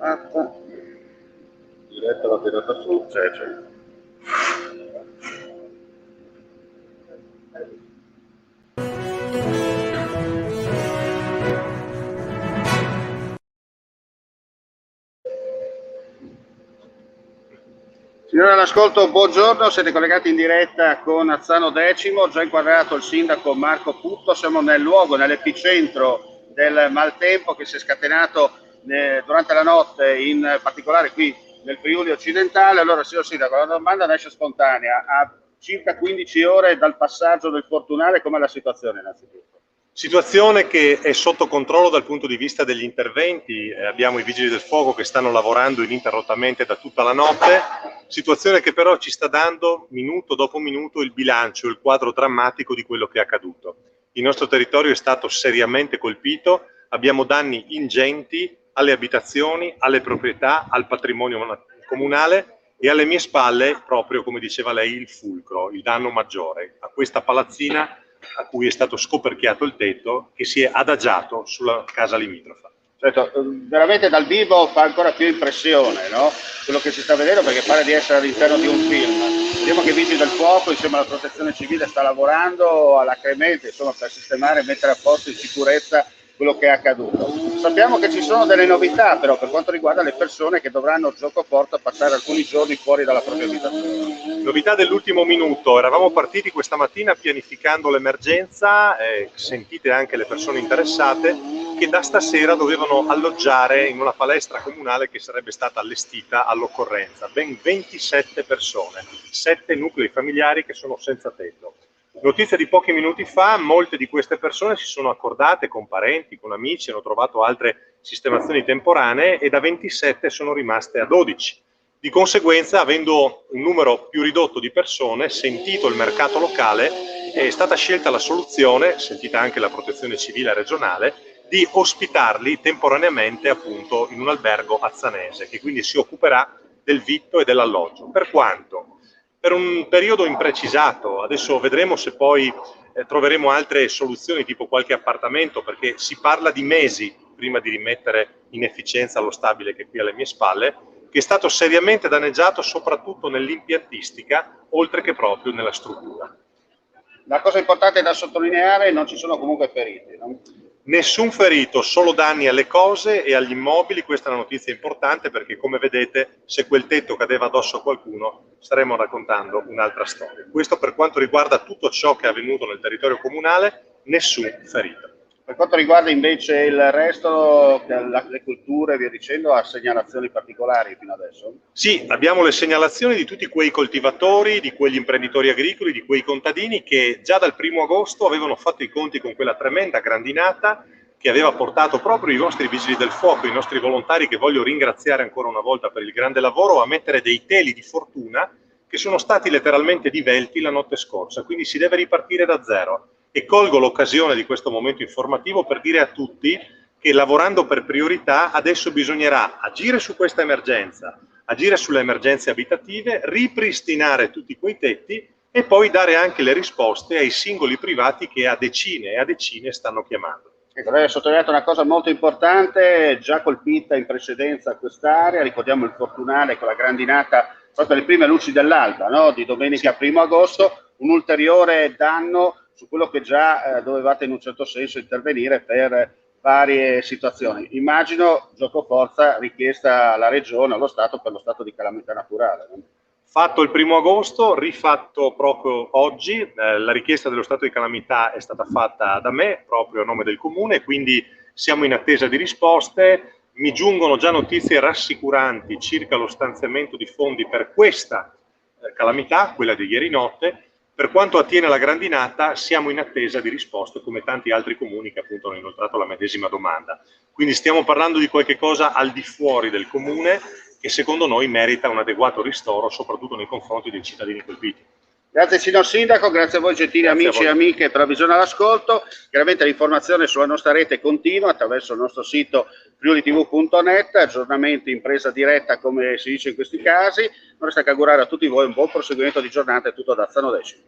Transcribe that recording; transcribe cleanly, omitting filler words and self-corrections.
fatta. Diretta la tirata su, c'è. Signori all'ascolto, buongiorno, siete collegati in diretta con Azzano Decimo, già inquadrato il sindaco Marco Putto, siamo nel luogo, nell'epicentro del maltempo che si è scatenato durante la notte, in particolare qui nel Friuli occidentale. Allora, signor sindaco, la domanda nasce spontanea, a circa 15 ore dal passaggio del Fortunale, com'è la situazione innanzitutto? Situazione che è sotto controllo dal punto di vista degli interventi, abbiamo i vigili del fuoco che stanno lavorando ininterrottamente da tutta la notte, situazione che però ci sta dando minuto dopo minuto il bilancio, il quadro drammatico di quello che è accaduto. Il nostro territorio è stato seriamente colpito, abbiamo danni ingenti alle abitazioni, alle proprietà, al patrimonio comunale e alle mie spalle, proprio come diceva lei, il fulcro, il danno maggiore, a questa palazzina a cui è stato scoperchiato il tetto, che si è adagiato sulla casa limitrofa. Certo, veramente dal vivo fa ancora più impressione, no? Quello che si sta vedendo, perché pare di essere all'interno di un film. Vediamo che i vigili del fuoco insieme alla protezione civile sta lavorando alacremente, insomma, per sistemare e mettere a posto in sicurezza quello che è accaduto. Sappiamo che ci sono delle novità però per quanto riguarda le persone che dovranno giocoforza passare alcuni giorni fuori dalla propria abitazione. Novità dell'ultimo minuto, eravamo partiti questa mattina pianificando l'emergenza, sentite anche le persone interessate, che da stasera dovevano alloggiare in una palestra comunale che sarebbe stata allestita all'occorrenza. Ben 27 persone, 7 nuclei familiari che sono senza tetto. Notizia di pochi minuti fa, molte di queste persone si sono accordate con parenti, con amici, hanno trovato altre sistemazioni temporanee e da 27 sono rimaste a 12. Di conseguenza, avendo un numero più ridotto di persone, sentito il mercato locale, è stata scelta la soluzione, sentita anche la protezione civile regionale, di ospitarli temporaneamente appunto in un albergo azzanese, che quindi si occuperà del vitto e dell'alloggio. Per quanto? Per un periodo imprecisato, adesso vedremo se poi troveremo altre soluzioni tipo qualche appartamento, perché si parla di mesi prima di rimettere in efficienza lo stabile che è qui alle mie spalle, che è stato seriamente danneggiato soprattutto nell'impiantistica, oltre che proprio nella struttura. La cosa importante da sottolineare, non ci sono comunque feriti, no? Nessun ferito, solo danni alle cose e agli immobili. Questa è una notizia importante perché, come vedete, se quel tetto cadeva addosso a qualcuno staremmo raccontando un'altra storia. Questo per quanto riguarda tutto ciò che è avvenuto nel territorio comunale, nessun ferito. Per quanto riguarda invece il resto, le culture e via dicendo, ha segnalazioni particolari fino adesso? Sì, abbiamo le segnalazioni di tutti quei coltivatori, di quegli imprenditori agricoli, di quei contadini che già dal 1° agosto avevano fatto i conti con quella tremenda grandinata che aveva portato proprio i nostri vigili del fuoco, i nostri volontari, che voglio ringraziare ancora una volta per il grande lavoro, a mettere dei teli di fortuna che sono stati letteralmente divelti la notte scorsa, quindi si deve ripartire da zero. E colgo l'occasione di questo momento informativo per dire a tutti che lavorando per priorità adesso bisognerà agire su questa emergenza, agire sulle emergenze abitative, ripristinare tutti quei tetti e poi dare anche le risposte ai singoli privati che a decine e a decine stanno chiamando. Ecco, lei ha sottolineato una cosa molto importante, già colpita in precedenza quest'area, ricordiamo il Fortunale con la grandinata proprio alle prime luci dell'alba, no? Di domenica 1° agosto, un ulteriore danno su quello che già dovevate in un certo senso intervenire per varie situazioni. Immagino giocoforza richiesta alla Regione, allo Stato, per lo stato di calamità naturale. No? Fatto il 1° agosto, rifatto proprio oggi, la richiesta dello stato di calamità è stata fatta da me, proprio a nome del Comune, quindi siamo in attesa di risposte. Mi giungono già notizie rassicuranti circa lo stanziamento di fondi per questa calamità, quella di ieri notte. Per quanto attiene alla grandinata, siamo in attesa di risposte come tanti altri comuni che appunto hanno inoltrato la medesima domanda. Quindi stiamo parlando di qualche cosa al di fuori del comune che secondo noi merita un adeguato ristoro, soprattutto nei confronti dei cittadini colpiti. Grazie signor Sindaco, grazie a voi gentili amici e amiche per la visione all'ascolto. Chiaramente l'informazione sulla nostra rete continua attraverso il nostro sito friulitv.net, aggiornamenti in presa diretta come si dice in questi casi. Non resta che augurare a tutti voi un buon proseguimento di giornata e tutto da Azzano Decimo.